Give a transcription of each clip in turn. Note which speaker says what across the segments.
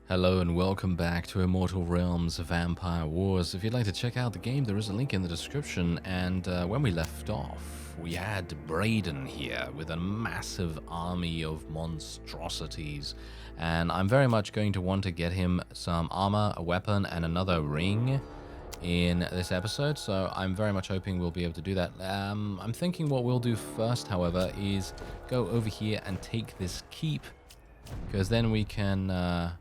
Speaker 1: Hello and welcome back to Immortal Realms Vampire Wars. If you'd like to check out the game, there is a link in the description. And when we left off, we had Boyden here with a massive army of monstrosities. And I'm very much going to want to get him some armor, a weapon, and another ring in this episode. So I'm very much hoping we'll be able to do that. I'm thinking what we'll do first, however, is go over here and take this keep. Because then we can...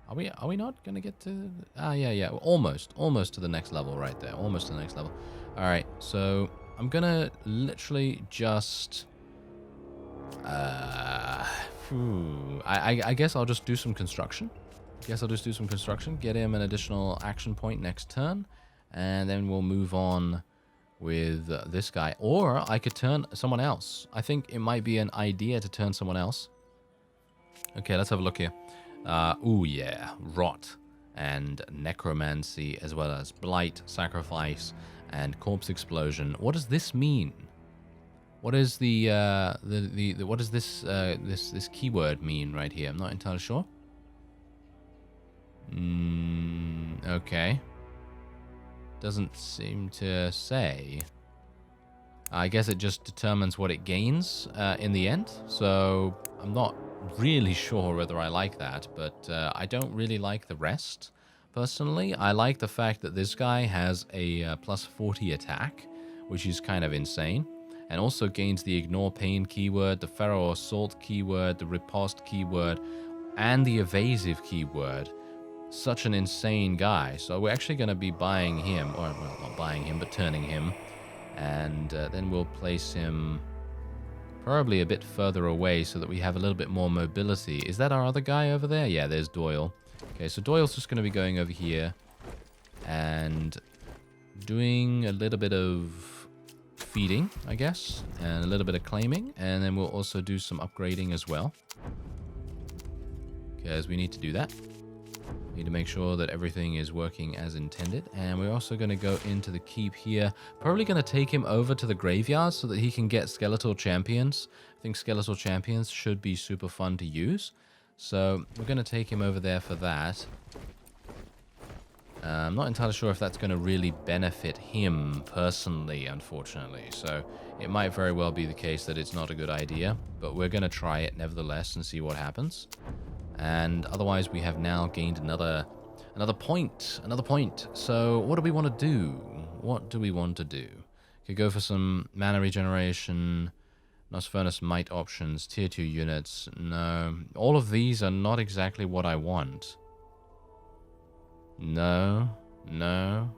Speaker 1: Are we not gonna get to? Yeah. Almost to the next level right there. Almost to the next level. All right. So I'm gonna literally just. I guess I'll just do some construction. Get him an additional action point next turn, and then we'll move on with this guy. Or I could turn someone else. I think it might be an idea to turn someone else. Okay, let's have a look here. Rot and necromancy, as well as blight, sacrifice, and corpse explosion. What does this mean? What is what does this keyword mean right here? I'm not entirely sure. Okay. Doesn't seem to say. I guess it just determines what it gains in the end. So I'm not really sure whether I like that, but I don't really like the rest personally. I like the fact that this guy has a plus 40 attack, which is kind of insane, and also gains the ignore pain keyword, the feral assault keyword, the riposte keyword, and the evasive keyword. Such an insane guy. So we're actually going to be buying him, or well, not buying him, but turning him, and then we'll place him probably a bit further away so that we have a little bit more mobility. Is that our other guy over there? Yeah, there's Doyle. Okay, so Doyle's just going to be going over here and doing a little bit of feeding, I guess, and a little bit of claiming, and then we'll also do some upgrading as well, because we need to do that. Need to make sure that everything is working as intended. And we're also going to go into the keep here. Probably going to take him over to the graveyard so that he can get skeletal champions. I think skeletal champions should be super fun to use. So we're going to take him over there for that. I'm not entirely sure if that's going to really benefit him personally, unfortunately. So it might very well be the case that it's not a good idea. But we're going to try it nevertheless and see what happens. And otherwise, we have now gained another point. So what do we want to do? Could go for some mana regeneration, Nosfurnace Might options, tier 2 units. No, all of these are not exactly what I want. No.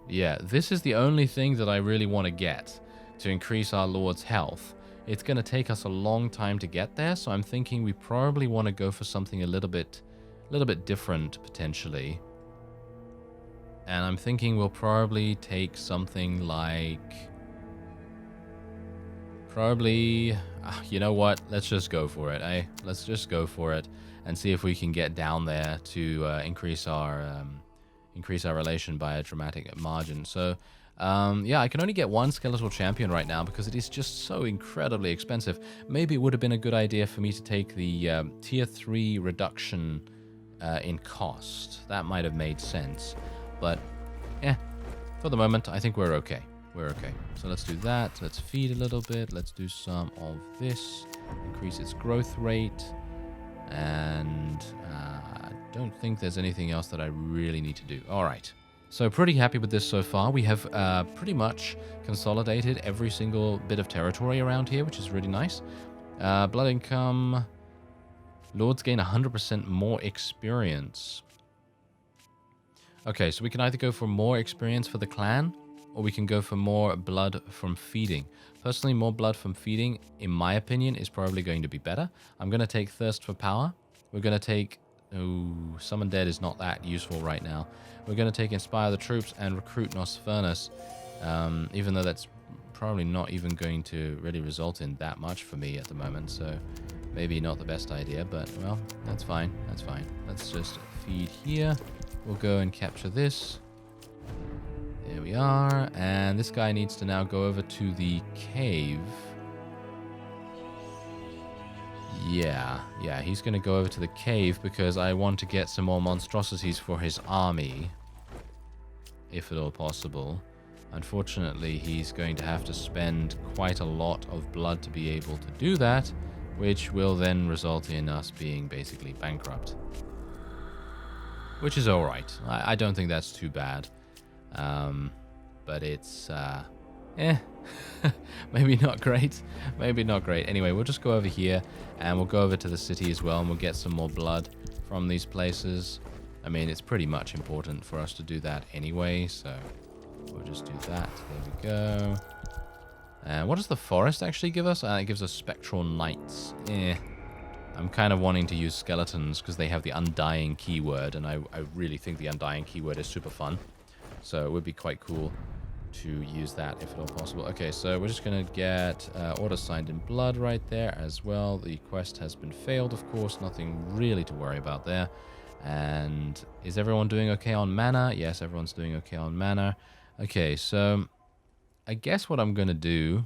Speaker 1: Yeah, this is the only thing that I really want to get to increase our Lord's health. It's going to take us a long time to get there, so I'm thinking we probably want to go for something a little bit different, potentially. And I'm thinking we'll probably take something like... you know what? Let's just go for it, eh? Let's just go for it and see if we can get down there to increase our relation by a dramatic margin. So... yeah, I can only get one skeletal champion right now because it is just so incredibly expensive. Maybe it would have been a good idea for me to take the tier 3 reduction in cost. That might have made sense. But, yeah, for the moment, I think we're okay. So let's do that. Let's feed a little bit. Let's do some of this. Increase its growth rate. And I don't think there's anything else that I really need to do. All right. So pretty happy with this so far. We have pretty much consolidated every single bit of territory around here, which is really nice. Blood income. Lords gain 100% more experience. Okay, so we can either go for more experience for the clan, or we can go for more blood from feeding. Personally, more blood from feeding, in my opinion, is probably going to be better. I'm going to take Thirst for Power. We're going to take... Oh, Summon Dead is not that useful right now. We're going to take Inspire the Troops and Recruit Nosfurnace, even though that's probably not even going to really result in that much for me at the moment, so maybe not the best idea, but, well, that's fine. Let's just feed here. We'll go and capture this. There we are, and this guy needs to now go over to the cave. Yeah, he's going to go over to the cave because I want to get some more monstrosities for his army, if at all possible. Unfortunately, he's going to have to spend quite a lot of blood to be able to do that, which will then result in us being basically bankrupt. Which is alright. I don't think that's too bad. But it's, maybe not great. Maybe not great. Anyway, we'll just go over here and we'll go over to the city as well and we'll get some more blood from these places. I mean, it's pretty much important for us to do that anyway, so we'll just do that. There we go. And what does the forest actually give us? It gives us spectral knights. I'm kind of wanting to use skeletons because they have the undying keyword, and I really think the undying keyword is super fun. So it would be quite cool to use that if at all possible. Okay, so we're just going to get order signed in blood right there as well. The quest has been failed, of course. Nothing really to worry about there. And is everyone doing okay on mana? Yes, everyone's doing okay on mana. Okay, so I guess what I'm going to do...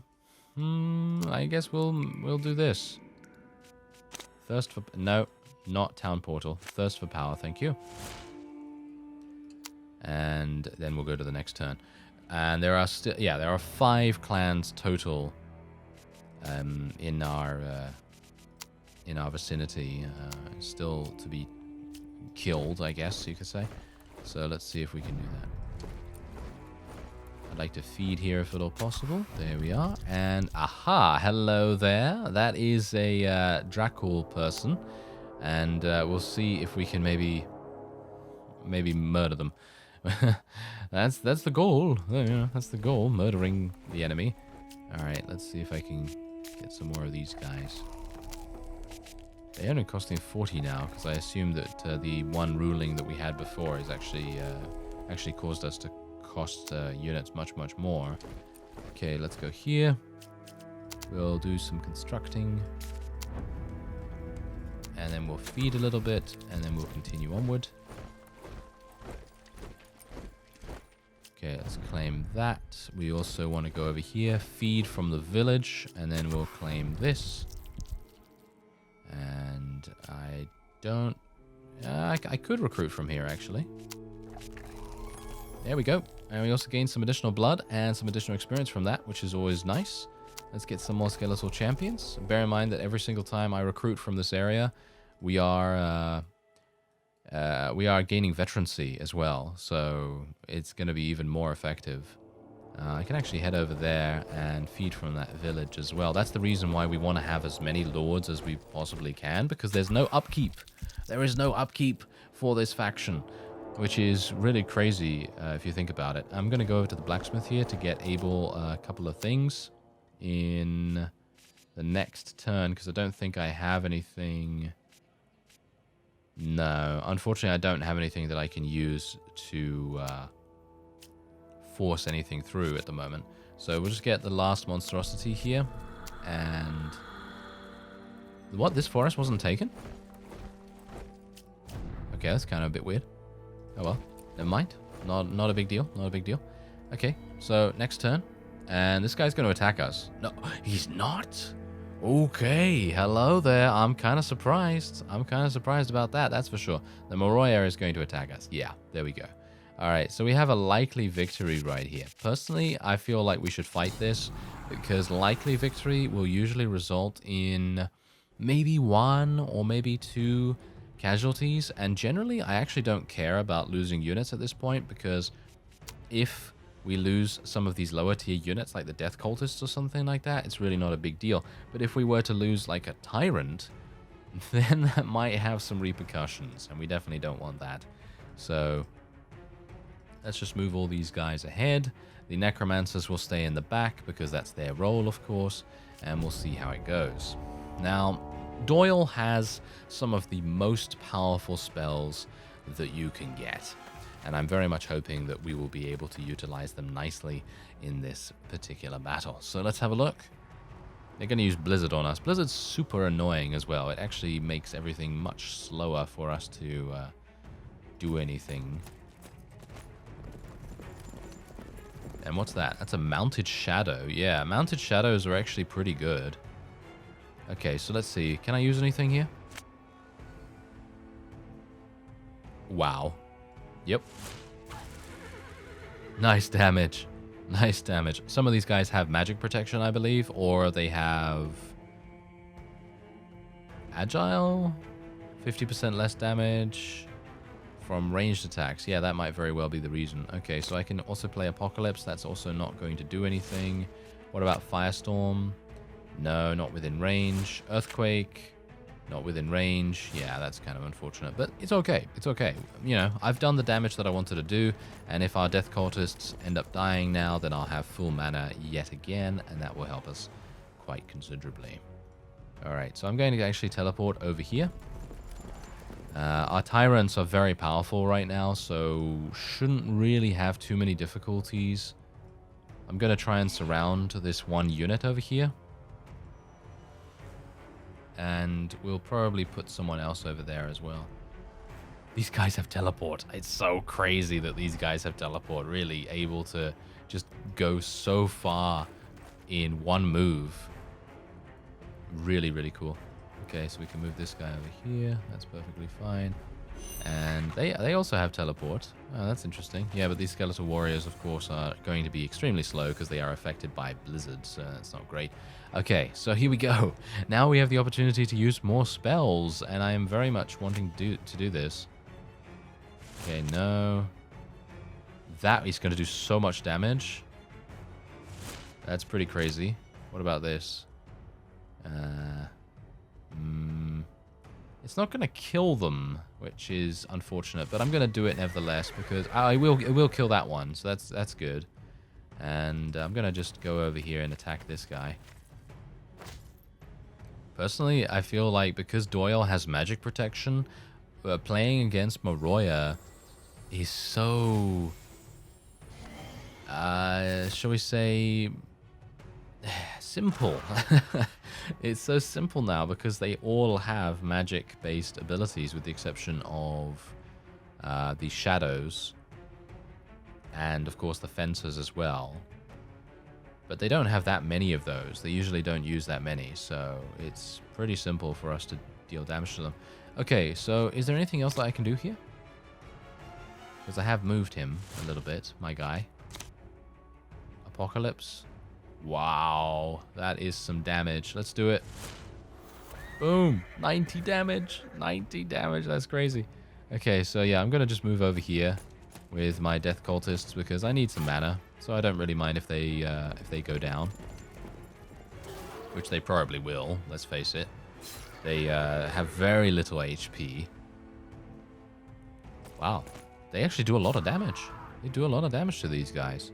Speaker 1: I guess we'll do this. Thirst for... No, not town portal. Thirst for power, thank you. And then we'll go to the next turn. And there are still, there are 5 clans total in our vicinity, still to be killed, I guess you could say. So let's see if we can do that. I'd like to feed here if at all possible. There we are. And aha, hello there. That is a Dracul person, and we'll see if we can maybe murder them. That's the goal. That's the goal, murdering the enemy. Alright, let's see if I can get some more of these guys. They're only costing 40 now, because I assume that the one ruling that we had before is actually caused us to cost units much more. Okay, let's go here. We'll do some constructing. And then we'll feed a little bit, and then we'll continue onward. Okay, let's claim that. We also want to go over here, feed from the village, and then we'll claim this. And I don't... I could recruit from here, actually. There we go. And we also gained some additional blood and some additional experience from that, which is always nice. Let's get some more skeletal champions. Bear in mind that every single time I recruit from this area, we are gaining veterancy as well, so it's going to be even more effective. I can actually head over there and feed from that village as well. That's the reason why we want to have as many lords as we possibly can, because there's no upkeep. There is no upkeep for this faction, which is really crazy if you think about it. I'm going to go over to the blacksmith here to get Abel a couple of things in the next turn, because I don't think I have anything... No, unfortunately I don't have anything that I can use to force anything through at the moment. So we'll just get the last monstrosity here. And... What? This forest wasn't taken? Okay, that's kind of a bit weird. Oh well, never mind. Not a big deal. Not a big deal. Okay, so next turn. And this guy's going to attack us. No, he's not. Okay, hello there. I'm kind of surprised. I'm kind of surprised about that, that's for sure. The Moroya is going to attack us. Yeah, there we go. All right, so we have a likely victory right here. Personally, I feel like we should fight this because likely victory will usually result in maybe 1 or maybe 2 casualties. And generally, I actually don't care about losing units at this point, because if we lose some of these lower tier units like the Death Cultists or something like that, it's really not a big deal. But if we were to lose like a Tyrant, then that might have some repercussions, and we definitely don't want that. So let's just move all these guys ahead. The Necromancers will stay in the back because that's their role, of course, and we'll see how it goes. Now, Doyle has some of the most powerful spells that you can get, and I'm very much hoping that we will be able to utilize them nicely in this particular battle. So let's have a look. They're going to use Blizzard on us. Blizzard's super annoying as well. It actually makes everything much slower for us to do anything. And what's that? That's a Mounted Shadow. Yeah, Mounted Shadows are actually pretty good. Okay, so let's see. Can I use anything here? Wow. Yep. Nice damage. Nice damage. Some of these guys have magic protection, I believe, or they have agile, 50% less damage from ranged attacks. Yeah, that might very well be the reason. Okay, so I can also play Apocalypse. That's also not going to do anything. What about Firestorm? No, not within range. Earthquake, not within range. Yeah, that's kind of unfortunate, but it's okay. It's okay. You know, I've done the damage that I wanted to do, and if our Death Cultists end up dying now, then I'll have full mana yet again, and that will help us quite considerably. All right, so I'm going to actually teleport over here. Our Tyrants are very powerful right now, so shouldn't really have too many difficulties. I'm going to try and surround this one unit over here. And we'll probably put someone else over there as well. These guys have teleport. It's so crazy that these guys have teleport. Really able to just go so far in one move. Really, really cool. Okay, so we can move this guy over here. That's perfectly fine. And they also have teleport. Oh, that's interesting. Yeah, but these skeletal warriors, of course, are going to be extremely slow because they are affected by blizzards. So that's not great. Okay, so here we go. Now we have the opportunity to use more spells, and I am very much wanting to do this. Okay, no. That is going to do so much damage. That's pretty crazy. What about this? It's not going to kill them, which is unfortunate, but I'm going to do it nevertheless because it will kill that one, so that's good. And I'm going to just go over here and attack this guy. Personally, I feel like because Doyle has magic protection, playing against Moroya is so, shall we say, simple. It's so simple now because they all have magic-based abilities with the exception of the shadows and, of course, the fencers as well. But they don't have that many of those. They usually don't use that many, so it's pretty simple for us to deal damage to them. Okay, so is there anything else that I can do here? Because I have moved him a little bit, my guy. Apocalypse. Wow, that is some damage. Let's do it. Boom, 90 damage. 90 damage, that's crazy. Okay, so yeah, I'm going to just move over here with my Death Cultists because I need some mana. So I don't really mind if they go down. Which they probably will, let's face it. They have very little HP. Wow, they actually do a lot of damage. They do a lot of damage to these guys.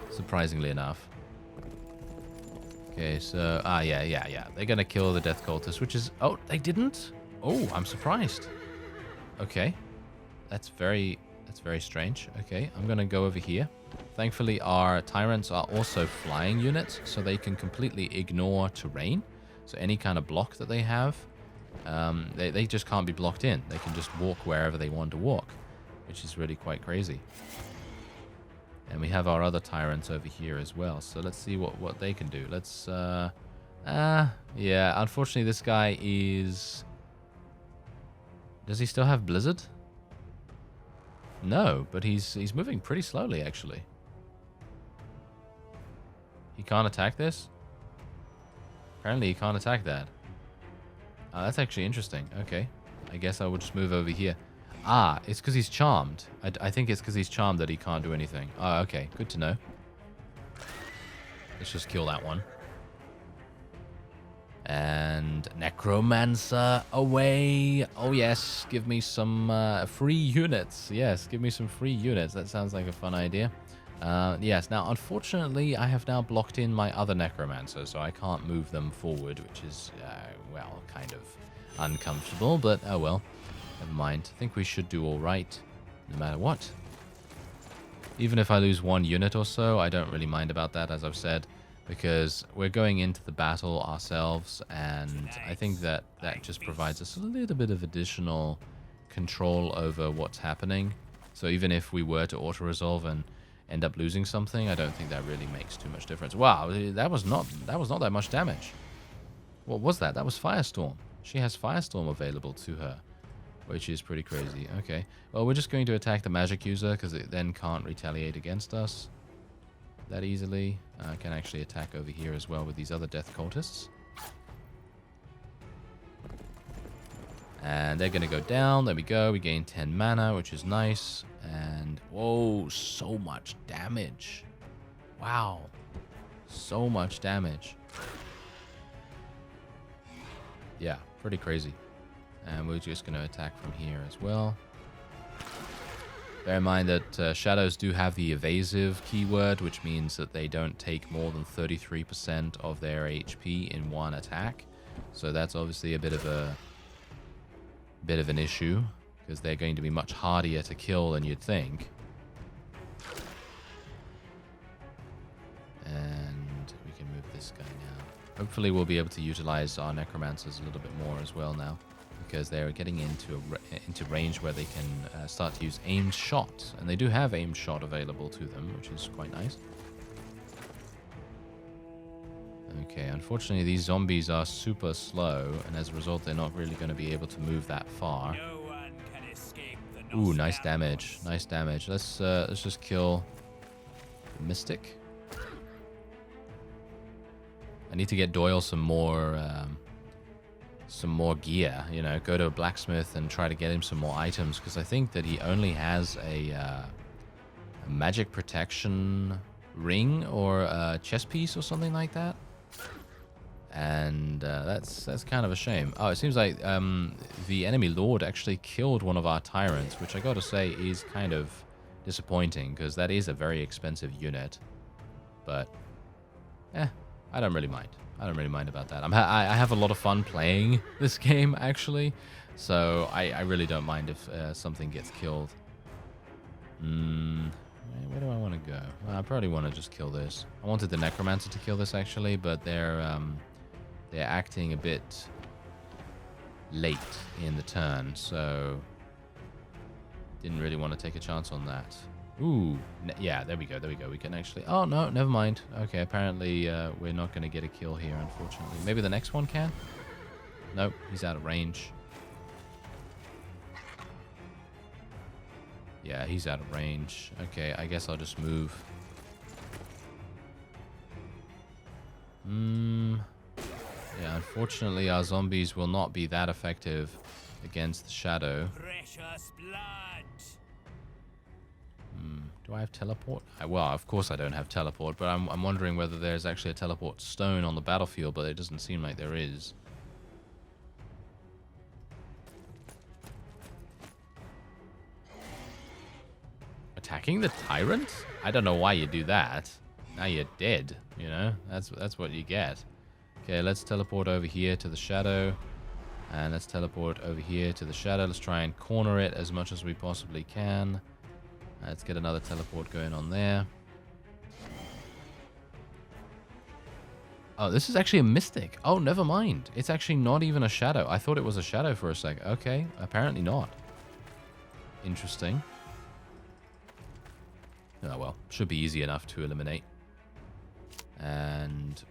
Speaker 1: Surprisingly enough. Okay, so... yeah. They're going to kill the Death Cultist, which is... Oh, they didn't? Oh, I'm surprised. Okay. That's very strange. Okay, I'm going to go over here. Thankfully, our Tyrants are also flying units, so they can completely ignore terrain. So any kind of block that they have, they just can't be blocked in. They can just walk wherever they want to walk, which is really quite crazy. And we have our other Tyrants over here as well. So let's see what they can do. Let's... yeah, unfortunately this guy is... Does he still have Blizzard? No, but he's moving pretty slowly, actually. He can't attack this? Apparently he can't attack that. That's actually interesting. Okay. I guess I will just move over here. Ah, it's because he's charmed. I think it's because he's charmed that he can't do anything. Oh, okay. Good to know. Let's just kill that one. And Necromancer away. Oh, yes. Give me some free units. Yes, give me some free units. That sounds like a fun idea. Yes, now, unfortunately, I have now blocked in my other Necromancer, so I can't move them forward, which is, well, kind of uncomfortable, but oh well. Never mind. I think we should do all right, no matter what. Even if I lose one unit or so, I don't really mind about that, as I've said, because we're going into the battle ourselves, and I think that just provides us a little bit of additional control over what's happening. So even if we were to auto-resolve and end up losing something, I don't think that really makes too much difference. Wow, that was not that much damage. What was that? That was Firestorm. She has Firestorm available to her, which is pretty crazy. Okay. Well, we're just going to attack the magic user because it then can't retaliate against us that easily. I can actually attack over here as well with these other death cultists. And they're going to go down. There we go. We gain 10 mana, which is nice. And, whoa, so much damage. Wow. So much damage. Yeah, pretty crazy. And we're just going to attack from here as well. Bear in mind that shadows do have the evasive keyword, which means that they don't take more than 33% of their HP in one attack. So that's obviously a bit of an issue, because they're going to be much hardier to kill than you'd think. And we can move this guy now. Hopefully we'll be able to utilize our necromancers a little bit more as well now, because they're getting into range where they can start to use aimed shot, and they do have aimed shot available to them, which is quite nice. Okay, unfortunately these zombies are super slow, and as a result they're not really going to be able to move that far.
Speaker 2: No one can escape the
Speaker 1: Ooh, nice damage. Nice damage. Let's just kill the Mystic. I need to get Doyle some more gear, you know, go to a blacksmith and try to get him some more items, because I think that he only has a magic protection ring or a chest piece or something like that. And that's kind of a shame. Oh, it seems like the enemy lord actually killed one of our tyrants, which I gotta say is kind of disappointing, because that is a very expensive unit. But, I don't really mind. I don't really mind about that. I have a lot of fun playing this game, actually. So I really don't mind if something gets killed. Where do I want to go? Well, I probably want to just kill this. I wanted the necromancer to kill this, actually, but they're acting a bit late in the turn, so didn't really want to take a chance on that. Ooh, yeah, there we go, there we go. We can actually... Oh, no, never mind. Okay, apparently we're not going to get a kill here, unfortunately. Maybe the next one can? Nope, he's out of range. Yeah, he's out of range. Okay, I guess I'll just move. Yeah, unfortunately our zombies will not be that effective against the shadow.
Speaker 2: precious blood.
Speaker 1: Do I have teleport? Well, of course I don't have teleport, but I'm wondering whether there's actually a teleport stone on the battlefield, but it doesn't seem like there is. Attacking the tyrant? I don't know why you do that. Now you're dead, you know? That's what you get. Okay, let's teleport over here to the shadow. And let's teleport over here to the shadow. Let's try and corner it as much as we possibly can. Let's get another teleport going on there. Oh, this is actually a mystic. Oh, never mind. It's actually not even a shadow. I thought it was a shadow for a sec. Okay, apparently not. Interesting. Oh, well. Should be easy enough to eliminate. And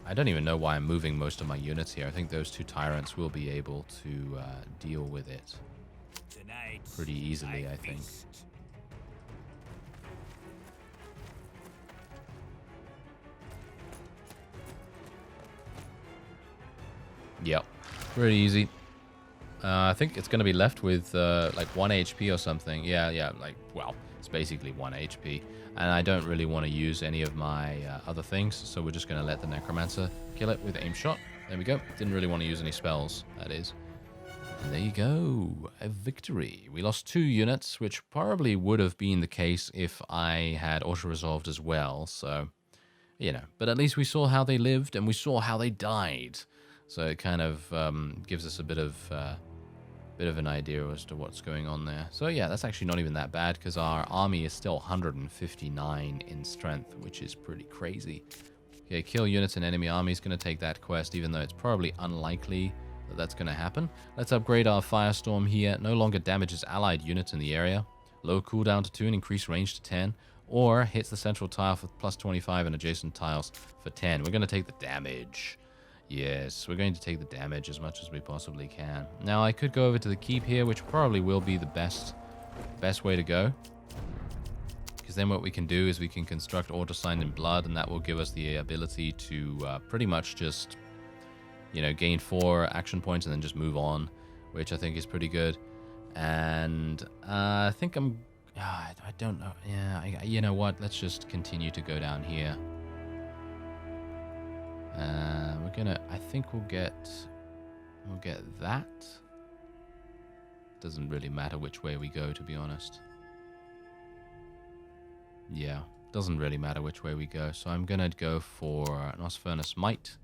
Speaker 1: I don't even know why I'm moving most of my units here. I think those two tyrants will be able to deal with it pretty easily, I think. Yep, pretty easy. I think it's going to be left with like 1 HP or something. Yeah, like, well, it's basically 1 HP. And I don't really want to use any of my other things, so we're just going to let the necromancer kill it with aim shot. There we go. Didn't really want to use any spells, that is. And there you go, a victory. We lost 2 units, which probably would have been the case if I had auto-resolved as well, so, you know. But at least we saw how they lived, and we saw how they died. So it kind of gives us a bit of an idea as to what's going on there. So yeah, that's actually not even that bad, because our army is still 159 in strength, which is pretty crazy. Okay, kill units in enemy army is going to take that quest, even though it's probably unlikely that that's going to happen. Let's upgrade our Firestorm here. No longer damages allied units in the area. Low cooldown to 2 and increase range to 10. Or hits the central tile for plus 25 and adjacent tiles for 10. We're going to take the damage. Yes, we're going to take the damage as much as we possibly can. Now, I could go over to the keep here, which probably will be the best way to go. Because then what we can do is we can construct Autosign in Blood, and that will give us the ability to pretty much just, you know, gain 4 action points and then just move on, which I think is pretty good. And I think I don't know. Yeah, you know what? Let's just continue to go down here. I think we'll get that. Doesn't really matter which way we go, to be honest. Yeah, doesn't really matter which way we go. So I'm gonna go for an Osfurnace Might.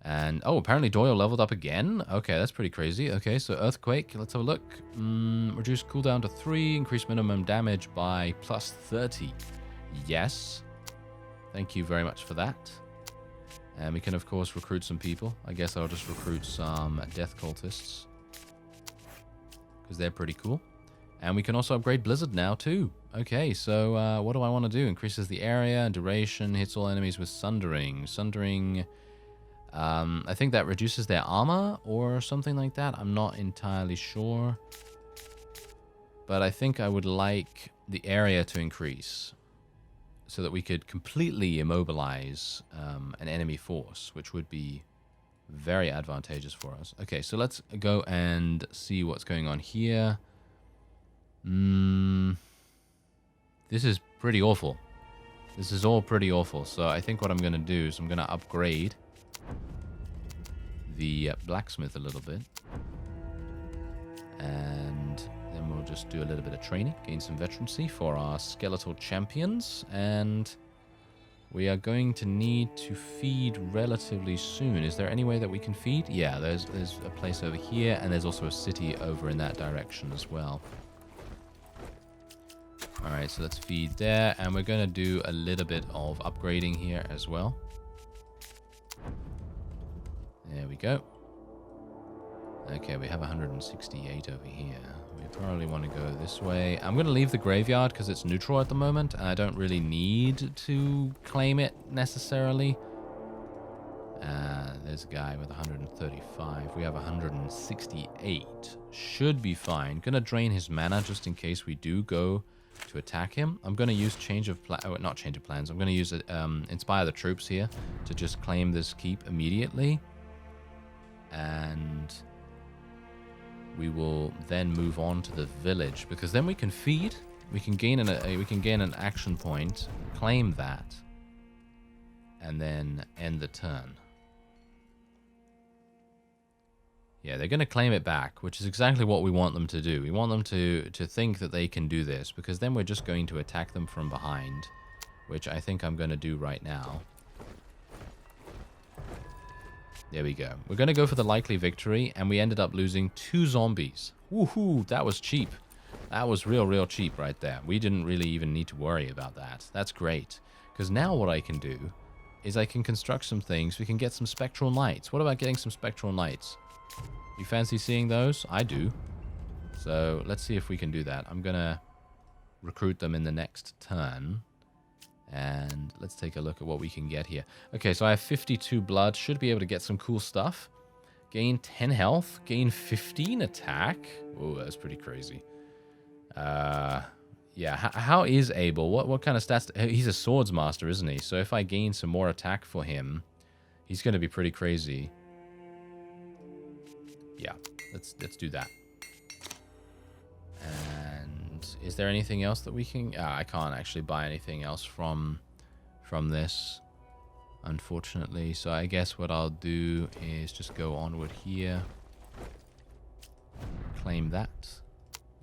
Speaker 1: And, oh, apparently Doyle leveled up again. Okay, that's pretty crazy. Okay, so Earthquake, let's have a look. Reduce cooldown to 3, increase minimum damage by plus 30. Yes. Thank you very much for that. And we can, of course, recruit some people. I guess I'll just recruit some Death Cultists, because they're pretty cool. And we can also upgrade Blizzard now, too. Okay, so what do I want to do? Increases the area and duration, hits all enemies with Sundering. Sundering, I think that reduces their armor or something like that. I'm not entirely sure. But I think I would like the area to increase, so that we could completely immobilize an enemy force, which would be very advantageous for us. Okay, so let's go and see what's going on here. This is pretty awful. This is all pretty awful. So I think what I'm going to do is I'm going to upgrade the blacksmith a little bit. And then we'll just do a little bit of training, gain some veterancy for our skeletal champions, and we are going to need to feed relatively soon. Is there any way that we can feed? Yeah, there's a place over here, and there's also a city over in that direction as well. Alright, so let's feed there, and we're going to do a little bit of upgrading here as well. There we go. Okay, we have 168 over here. We probably want to go this way. I'm going to leave the graveyard because it's neutral at the moment, and I don't really need to claim it necessarily. There's a guy with 135. We have 168. Should be fine. Going to drain his mana just in case we do go to attack him. I'm going to use not change of plans. I'm going to use Inspire the Troops here to just claim this keep immediately. And we will then move on to the village, because then we can feed, we can gain an action point, claim that, and then end the turn. Yeah, they're going to claim it back, which is exactly what we want them to do. We want them to think that they can do this, because then we're just going to attack them from behind, which I think I'm going to do right now. There we go. We're going to go for the likely victory, and we ended up losing 2 zombies. Woohoo, that was cheap. That was real cheap right there. We didn't really even need to worry about that. That's great. Because now what I can do is I can construct some things. We can get some Spectral Knights. What about getting some Spectral Knights? You fancy seeing those? I do. So let's see if we can do that. I'm going to recruit them in the next turn. And let's take a look at what we can get here. Okay, so I have 52 blood. Should be able to get some cool stuff. Gain 10 health. Gain 15 attack. Oh, that's pretty crazy. Yeah, how is Abel? What kind of stats? He's a swords master, isn't he? So if I gain some more attack for him, he's going to be pretty crazy. Yeah, let's do that. And is there anything else that we can... I can't actually buy anything else from this, unfortunately. So I guess what I'll do is just go onward here. Claim that.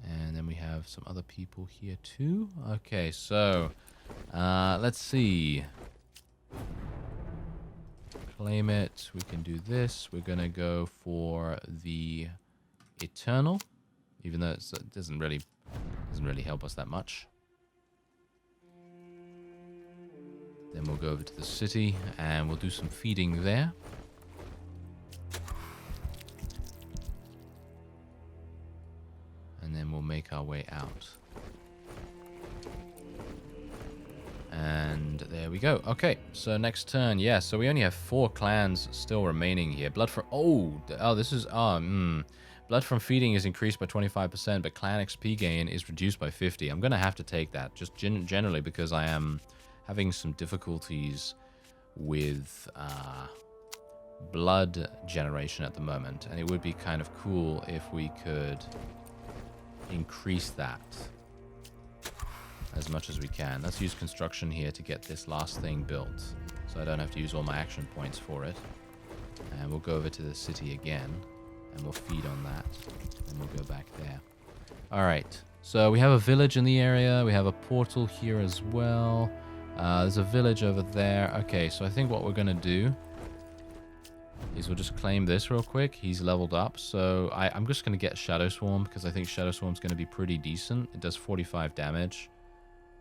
Speaker 1: And then we have some other people here too. Okay, so let's see. Claim it. We can do this. We're going to go for the Eternal, even though it doesn't really help us that much. Then we'll go over to the city and we'll do some feeding there. And then we'll make our way out. And And there we go. Okay, so next turn. Yeah, so we only have 4 clans still remaining here. Blood from... this is... Blood from feeding is increased by 25%, but clan XP gain is reduced by 50. I'm going to have to take that, just generally because I am having some difficulties with blood generation at the moment. And it would be kind of cool if we could increase that as much as we can. Let's use construction here to get this last thing built, so I don't have to use all my action points for it. And we'll go over to the city again, and we'll feed on that, and we'll go back there. Alright, so we have a village in the area, we have a portal here as well. There's a village over there. Okay, so I think what we're going to do is we'll just claim this real quick. He's leveled up, so I'm just going to get Shadow Swarm, because I think Shadow Swarm's going to be pretty decent. It does 45 damage,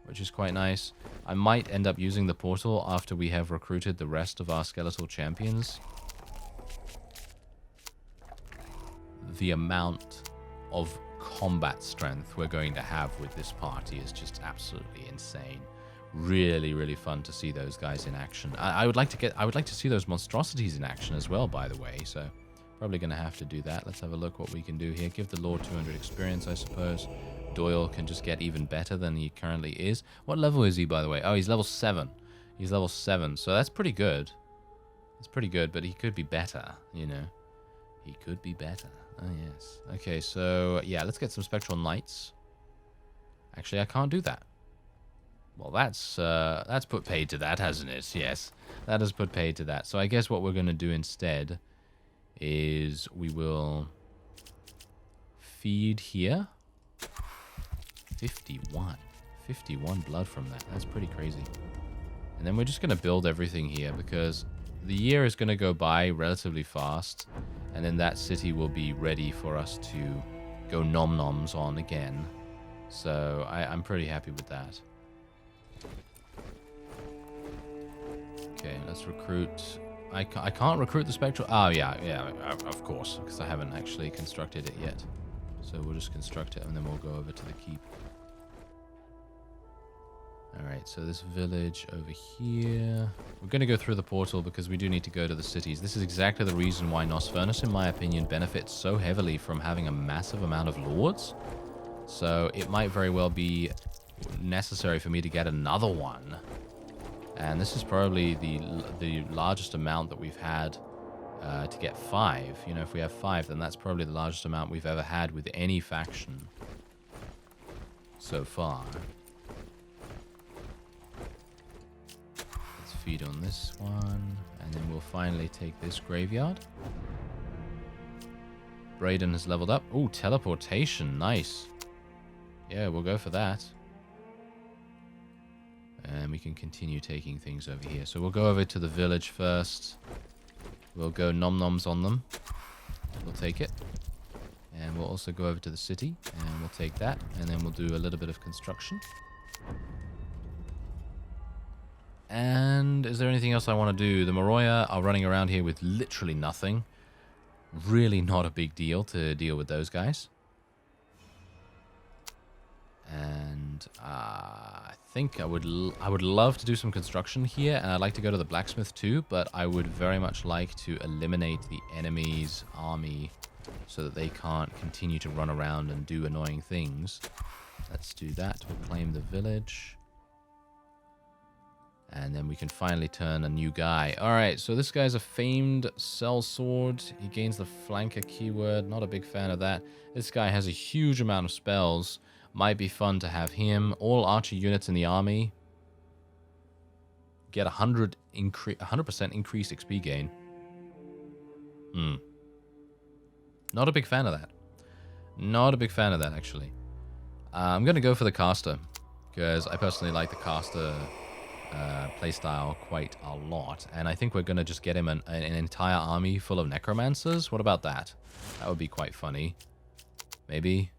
Speaker 1: which is quite nice. I might end up using the portal after we have recruited the rest of our skeletal champions. The amount of combat strength we're going to have with this party is just absolutely insane. Really, really fun to see those guys in action. I would like to see those monstrosities in action as well, by the way, so probably going to have to do that. Let's have a look what we can do here. Give the Lord 200 experience, I suppose. Doyle can just get even better than he currently is. What level is he, by the way? Oh, he's level 7. He's level 7, so that's pretty good. It's pretty good, but he could be better, you know. He could be better. Oh, yes. Okay, so, yeah, let's get some Spectral Knights. Actually, I can't do that. Well, that's put paid to that, hasn't it? Yes, that has put paid to that. So I guess what we're going to do instead is we will feed here. 51 blood from that. That's pretty crazy. And then we're just going to build everything here because the year is going to go by relatively fast, and then that city will be ready for us to go nom-noms on again. So I'm pretty happy with that. Okay, let's recruit. I can't recruit the Spectral... Oh, yeah, of course, because I haven't actually constructed it yet. So we'll just construct it, and then we'll go over to the keep. Alright, so this village over here... We're going to go through the portal because we do need to go to the cities. This is exactly the reason why Nosfernus, in my opinion, benefits so heavily from having a massive amount of lords. So it might very well be necessary for me to get another one. And this is probably the largest amount that we've had to get 5. You know, if we have 5, then that's probably the largest amount we've ever had with any faction so far. Let's feed on this one, and then we'll finally take this graveyard. Boyden has leveled up. Oh, teleportation. Nice. Yeah, we'll go for that. And we can continue taking things over here. So we'll go over to the village first. We'll go nom-noms on them. We'll take it. And we'll also go over to the city. And we'll take that. And then we'll do a little bit of construction. And is there anything else I want to do? The Moroya are running around here with literally nothing. Really not a big deal to deal with those guys. And I think I would love to do some construction here, and I'd like to go to the blacksmith too, but I would very much like to eliminate the enemy's army so that they can't continue to run around and do annoying things. Let's do that. We'll claim the village. And then we can finally turn a new guy. Alright, so this guy's a famed sellsword. He gains the flanker keyword. Not a big fan of that. This guy has a huge amount of spells. Might be fun to have him. All archer units in the army get 100% increased XP gain. Not a big fan of that. Not a big fan of that, actually. I'm going to go for the caster, because I personally like the caster playstyle quite a lot. And I think we're going to just get him an entire army full of necromancers. What about that? That would be quite funny. Maybe.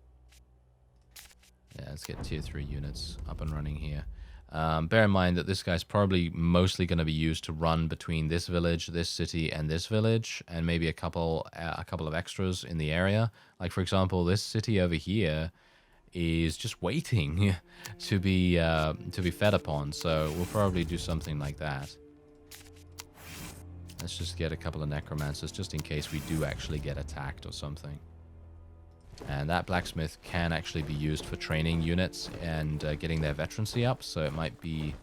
Speaker 1: Yeah, let's get tier 3 units up and running here. Bear in mind that this guy's probably mostly going to be used to run between this village, this city, and this village, and maybe a couple of extras in the area. Like, for example, this city over here is just waiting to be fed upon. So we'll probably do something like that. Let's just get a couple of necromancers just in case we do actually get attacked or something. And that blacksmith can actually be used for training units and getting their veterancy up, so it might be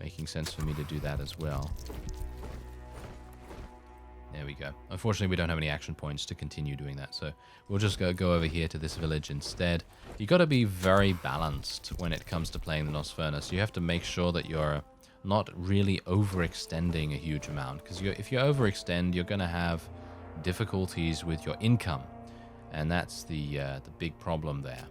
Speaker 1: making sense for me to do that as well. There we go. Unfortunately, we don't have any action points to continue doing that, so we'll just go over here to this village instead. You got to be very balanced when it comes to playing the Nosferatu. You have to make sure that you're not really overextending a huge amount, because if you overextend, you're going to have difficulties with your income, and that's the big problem there.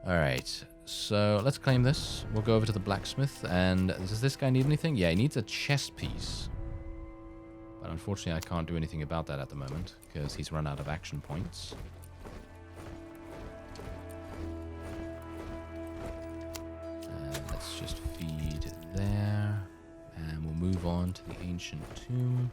Speaker 1: All right, so let's claim this. We'll go over to the blacksmith, and does this guy need anything? Yeah, he needs a chest piece. But unfortunately, I can't do anything about that at the moment, because he's run out of action points. And let's just feed there. And we'll move on to the ancient tomb.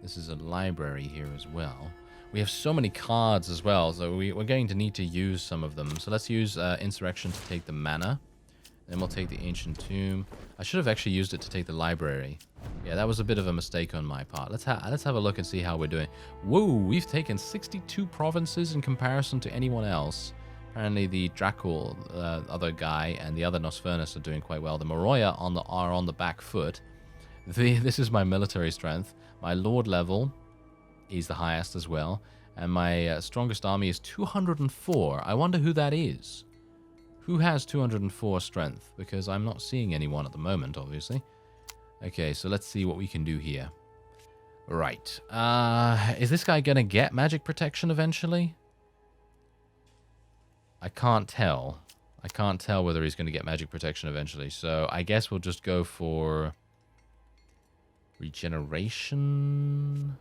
Speaker 1: This is a library here as well. We have so many cards as well, so we're going to need to use some of them. So let's use Insurrection to take the mana. Then we'll take the Ancient Tomb. I should have actually used it to take the library. Yeah, that was a bit of a mistake on my part. Let's have a look and see how we're doing. Whoa, we've taken 62 provinces in comparison to anyone else. Apparently the Dracul, other guy, and the other Nosferatu are doing quite well. The Moroya are on the back foot. This is my military strength. My Lord level is the highest as well. And my strongest army is 204. I wonder who that is. Who has 204 strength? Because I'm not seeing anyone at the moment, obviously. Okay, so let's see what we can do here. Right. Is this guy going to get magic protection eventually? I can't tell. I can't tell whether he's going to get magic protection eventually. So I guess we'll just go for regeneration.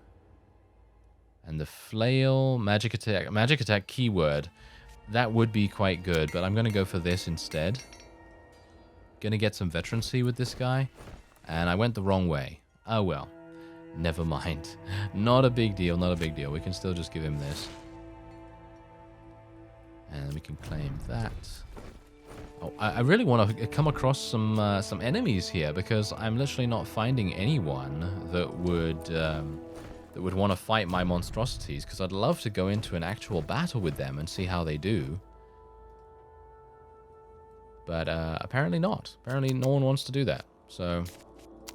Speaker 1: And the flail, magic attack keyword. That would be quite good, but I'm going to go for this instead. Going to get some veterancy with this guy. And I went the wrong way. Oh well. Never mind. Not a big deal, not a big deal. We can still just give him this. And we can claim that. Oh, I really want to come across some enemies here, because I'm literally not finding anyone that would want to fight my monstrosities, because I'd love to go into an actual battle with them and see how they do. But apparently not. Apparently no one wants to do that. So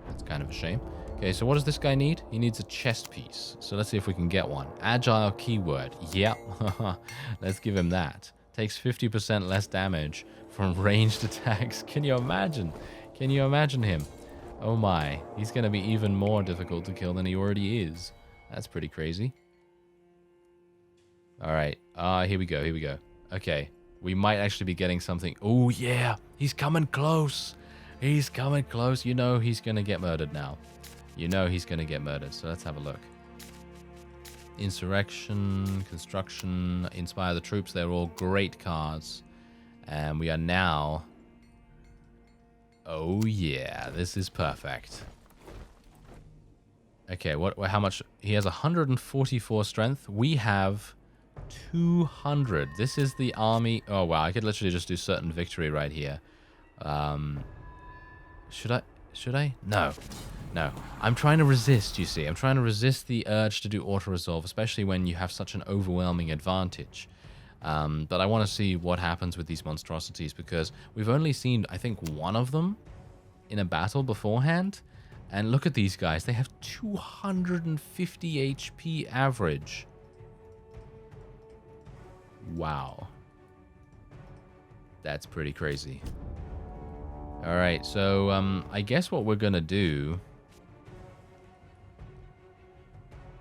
Speaker 1: that's kind of a shame. Okay, so what does this guy need? He needs a chest piece. So let's see if we can get one. Agile keyword. Yep. Let's give him that. Takes 50% less damage from ranged attacks. Can you imagine? Can you imagine him? Oh my. He's going to be even more difficult to kill than he already is. That's pretty crazy. All right. Here we go. Here we go. Okay. We might actually be getting something. Oh, yeah. He's coming close. He's coming close. You know he's going to get murdered now. You know he's going to get murdered. So let's have a look. Insurrection, Construction, Inspire the Troops. They're all great cards. And we are now... Oh, yeah. This is perfect. Okay, how much? He has 144 strength. We have 200. This is the army. Oh, wow. I could literally just do certain victory right here. Should I? No. No. I'm trying to resist, you see. I'm trying to resist the urge to do auto-resolve, especially when you have such an overwhelming advantage. But I want to see what happens with these monstrosities, because we've only seen, I think, one of them in a battle beforehand. And look at these guys. They have 250 HP average. Wow. That's pretty crazy. All right, so I guess what we're going to do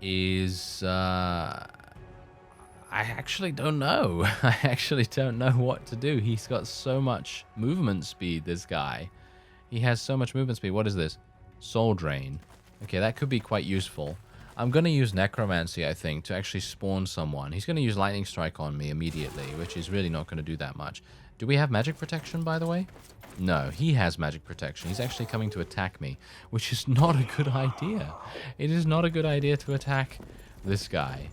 Speaker 1: is... I actually don't know. I actually don't know what to do. He's got so much movement speed, this guy. He has so much movement speed. What is this? Soul Drain. Okay, that could be quite useful. I'm going to use Necromancy, I think, to actually spawn someone. He's going to use Lightning Strike on me immediately, which is really not going to do that much. Do we have magic protection, by the way? No, he has magic protection. He's actually coming to attack me, which is not a good idea. It is not a good idea to attack this guy.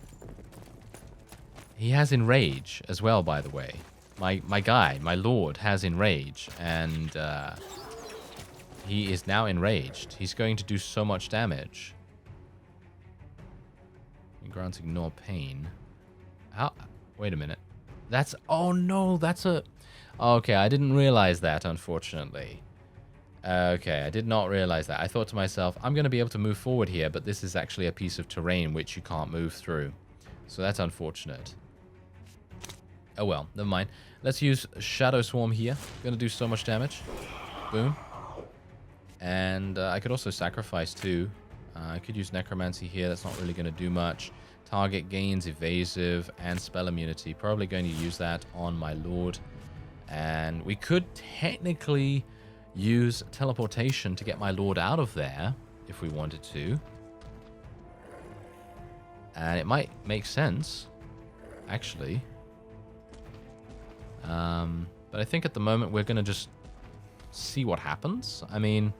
Speaker 1: He has Enrage as well, by the way. My guy, my lord, has Enrage, and he is now enraged. He's going to do so much damage. He grants ignore pain. How? Wait a minute. That's... Oh, no, that's a... Okay, I didn't realize that, unfortunately. Okay, I did not realize that. I thought to myself, I'm going to be able to move forward here, but this is actually a piece of terrain which you can't move through. So that's unfortunate. Oh well, never mind. Let's use Shadow Swarm here. Gonna do so much damage. Boom. And I could also sacrifice too. I could use Necromancy here. That's not really gonna do much. Target gains evasive and spell immunity. Probably going to use that on my lord. And we could technically use teleportation to get my lord out of there if we wanted to. And it might make sense, actually. But I think at the moment we're going to just see what happens. I mean,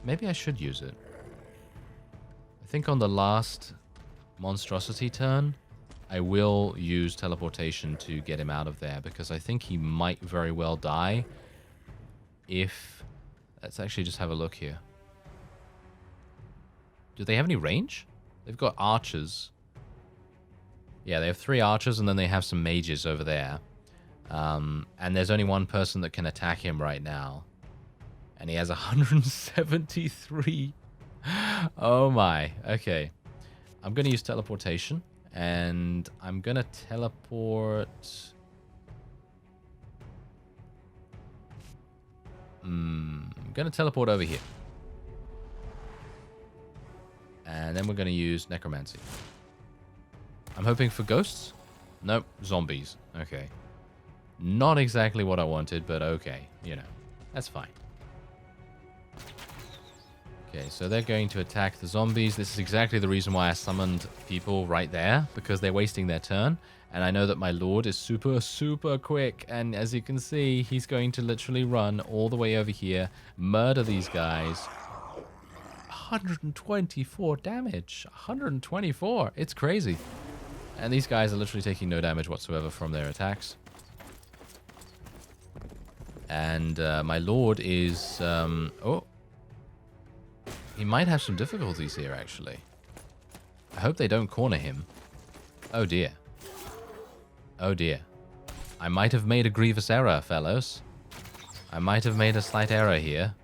Speaker 1: maybe I should use it. I think on the last Monstrosity turn, I will use teleportation to get him out of there, because I think he might very well die if... Let's actually just have a look here. Do they have any range? They've got archers. Yeah, they have 3 archers, and then they have some mages over there. And there's only one person that can attack him right now. And he has 173. Oh my. Okay. I'm going to use teleportation. And I'm going to teleport... I'm going to teleport over here. And then we're going to use Necromancy. I'm hoping for ghosts. Nope, zombies. Okay. Not exactly what I wanted, but okay. You know, that's fine. Okay, so they're going to attack the zombies. This is exactly the reason why I summoned people right there, because they're wasting their turn. And I know that my lord is super, super quick. And as you can see, he's going to literally run all the way over here, murder these guys. 124 damage. 124. It's crazy. And these guys are literally taking no damage whatsoever from their attacks. And my lord is... oh. He might have some difficulties here, actually. I hope they don't corner him. Oh, dear. Oh, dear. I might have made a grievous error, fellows. I might have made a slight error here.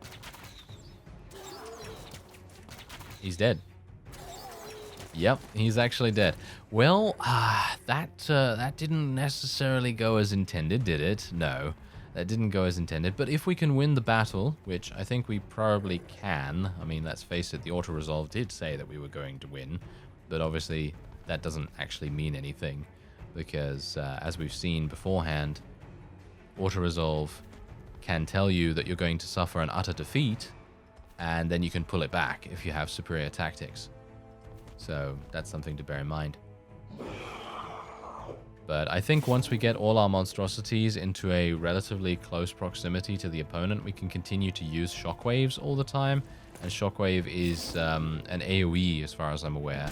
Speaker 1: He's dead. Yep, he's actually dead. Well, that didn't necessarily go as intended, did it? No, that didn't go as intended. But if we can win the battle, which I think we probably can. I mean, let's face it, the auto-resolve did say that we were going to win. But obviously, that doesn't actually mean anything. Because, as we've seen beforehand, auto-resolve can tell you that you're going to suffer an utter defeat, and then you can pull it back if you have superior tactics. So that's something to bear in mind. But I think once we get all our monstrosities into a relatively close proximity to the opponent, we can continue to use shockwaves all the time. And shockwave is an AoE as far as I'm aware,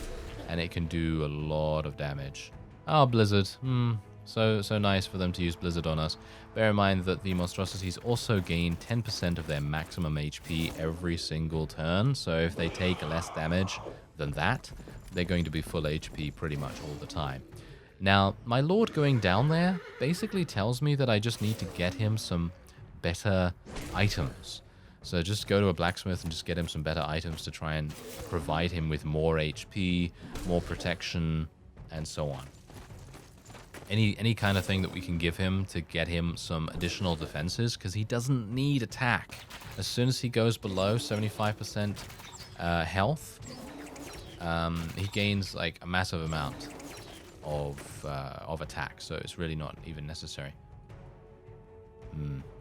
Speaker 1: and it can do a lot of damage. Oh, Blizzard. So nice for them to use Blizzard on us. Bear in mind that the monstrosities also gain 10% of their maximum HP every single turn. So if they take less damage than that, they're going to be full HP pretty much all the time. Now, my lord going down there basically tells me that I just need to get him some better items. So just go to a blacksmith and just get him some better items to try and provide him with more HP, more protection, and so on. Any kind of thing that we can give him to get him some additional defenses, because he doesn't need attack. As soon as he goes below 75% health, he gains like a massive amount of attack, so it's really not even necessary.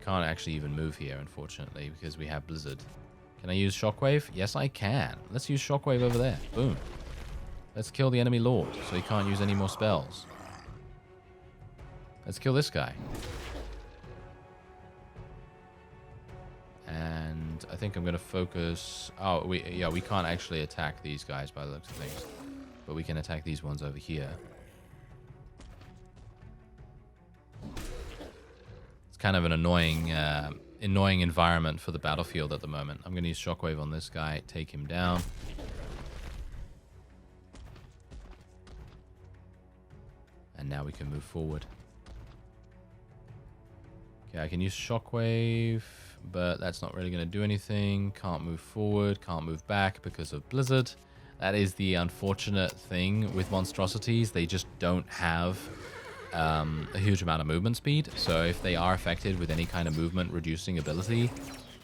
Speaker 1: Can't actually even move here, unfortunately, because we have Blizzard. Can I use Shockwave? Yes, I can. Let's use Shockwave over there. Boom. Let's kill the enemy lord, so he can't use any more spells. Let's kill this guy. And I think I'm going to focus... Oh, we can't actually attack these guys by the looks of things. But we can attack these ones over here. kind of an annoying environment for the battlefield at the moment. I'm going to use Shockwave on this guy, take him down. And now we can move forward. Okay, I can use Shockwave, but that's not really going to do anything. Can't move forward, can't move back because of Blizzard. That is the unfortunate thing with monstrosities. They just don't have a huge amount of movement speed. So if they are affected with any kind of movement reducing ability,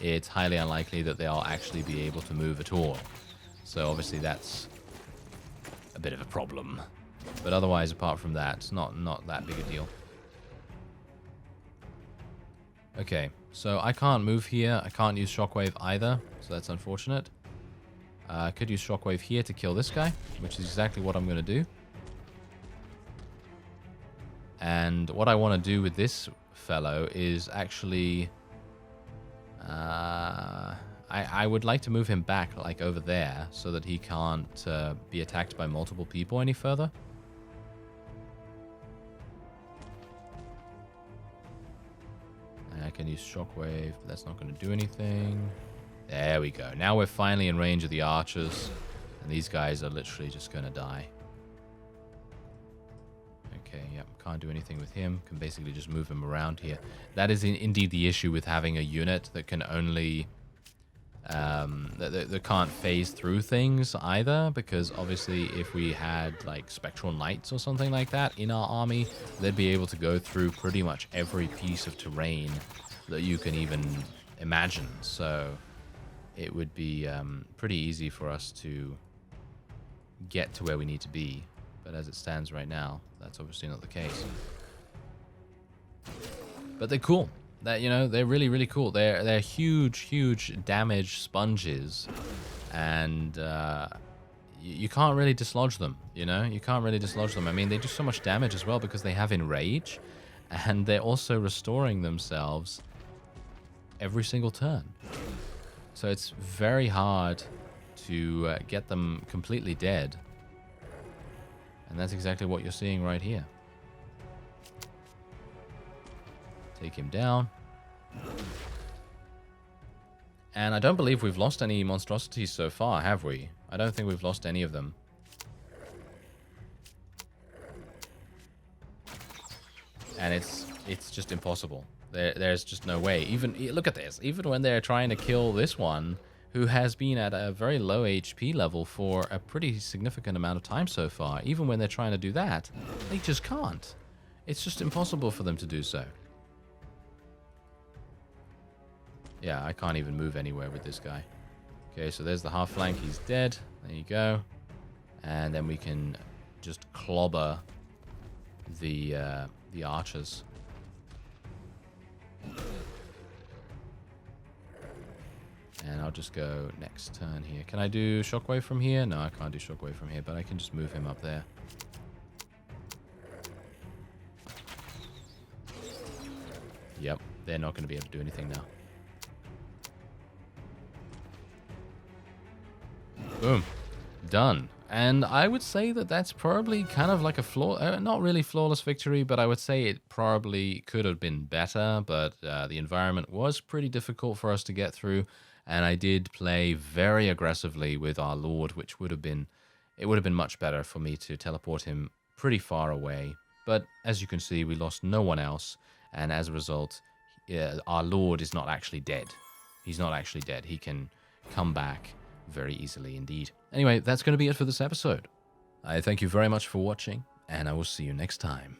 Speaker 1: it's highly unlikely that they'll actually be able to move at all. So obviously that's a bit of a problem. But otherwise, apart from that, it's not that big a deal. Okay, so I can't move here. I can't use Shockwave either, so that's unfortunate. I could use Shockwave here to kill this guy, which is exactly what I'm going to do. And what I want to do with this fellow is actually... I would like to move him back, like, over there, so that he can't be attacked by multiple people any further. I can use Shockwave, but that's not going to do anything. There we go. Now we're finally in range of the archers, and these guys are literally just going to die. Okay, yep, can't do anything with him. Can basically just move him around here. That is indeed the issue with having a unit that can only... that can't phase through things either, because obviously if we had like Spectral Knights or something like that in our army, they'd be able to go through pretty much every piece of terrain that you can even imagine. So it would be pretty easy for us to get to where we need to be. But as it stands right now, that's obviously not the case. But they're cool. That, you know, they're really, really cool. They're huge damage sponges, and you can't really dislodge them. You know, you can't really dislodge them. I mean, they do so much damage as well because they have Enrage, and they're also restoring themselves every single turn. So it's very hard to get them completely dead, and that's exactly what you're seeing right here. Take him down. And I don't believe we've lost any monstrosities so far, have we? I don't think we've lost any of them. And it's just impossible. There's just no way. Even look at this. Even when they're trying to kill this one, who has been at a very low HP level for a pretty significant amount of time so far, even when they're trying to do that, they just can't. It's just impossible for them to do so. Yeah, I can't even move anywhere with this guy. Okay, so there's the half flank. He's dead. There you go. And then we can just clobber the archers. And I'll just go next turn here. Can I do Shockwave from here? No, I can't do Shockwave from here, but I can just move him up there. Yep, they're not going to be able to do anything now. Boom. Done. And I would say that that's probably kind of like a not really flawless victory, but I would say it probably could have been better, but the environment was pretty difficult for us to get through, and I did play very aggressively with our Lord, which would have been much better for me to teleport him pretty far away. But as you can see, we lost no one else, and as a result, our Lord is not actually dead. He's not actually dead. He can come back very easily indeed. Anyway, that's going to be it for this episode. I thank you very much for watching, and I will see you next time.